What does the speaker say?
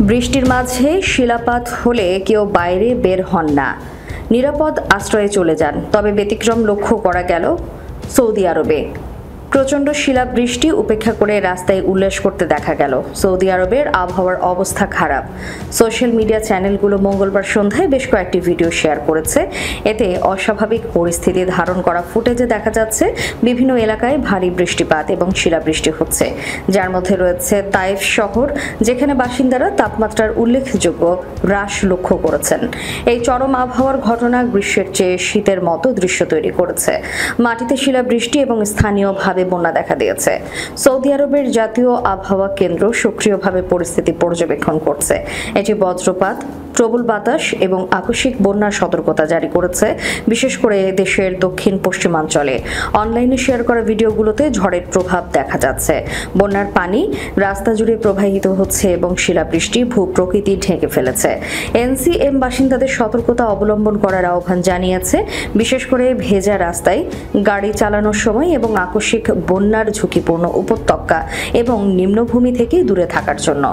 বৃষ্টির মাঝে শিলাপাত হলে কেউ বাইরে বের হন না, নিরাপদ আশ্রয়ে চলে যান। তবে ব্যতিক্রম লক্ষ্য করা গেল সৌদি আরবে। প্রচণ্ড শিলাবৃষ্টি উপেক্ষা করে রাস্তায় উল্লাস করতে দেখা গেল। সৌদি আরবের আবহাওয়ার অবস্থা খারাপ। সোশ্যাল মিডিয়া চ্যানেলগুলো মঙ্গলবার সন্ধ্যায় বেশ কয়েকটি ভিডিও শেয়ার করেছে। এতে অস্বাভাবিক পরিস্থিতি ধারণ করা ফুটেজে দেখা যাচ্ছে বিভিন্ন এলাকায় ভারী বৃষ্টিপাত এবং শিলাবৃষ্টি হচ্ছে, যার মধ্যে রয়েছে তাইফ শহর, যেখানে বাসিন্দারা তাপমাত্রার উল্লেখযোগ্য হ্রাস লক্ষ্য করেছেন। এই চরম আবহাওয়ার ঘটনা গ্রীষ্মের চেয়ে শীতের মতো দৃশ্য তৈরি করেছে। মাটিতে শিলাবৃষ্টি এবং স্থানীয়ভাবে বন্যা দেখা দিয়েছে। সৌদি আরবের জাতীয় আবহাওয়া কেন্দ্র সক্রিয়ভাবে পরিস্থিতি পর্যবেক্ষণ করছে। এটি বজ্রপাত, প্রবল বাতাস এবং আকস্মিক বন্যার সতর্কতা জারি করেছে, বিশেষ করে দেশের দক্ষিণ পশ্চিমাঞ্চলে। অনলাইনে শেয়ার করা ভিডিওগুলোতে ঝড়ের প্রভাব দেখা যাচ্ছে। বন্যার পানি রাস্তা জুড়ে প্রবাহিত হচ্ছে এবং শিলাবৃষ্টি ভূপ্রকৃতি ঢেকে ফেলেছে। এনসিএম বাসিন্দাদের সতর্কতা অবলম্বন করার আহ্বান জানিয়েছে, বিশেষ করে ভেজা রাস্তায় গাড়ি চালানোর সময় এবং আকস্মিক বন্যার ঝুঁকিপূর্ণ উপত্যকা এবং নিম্নভূমি থেকে দূরে থাকার জন্য।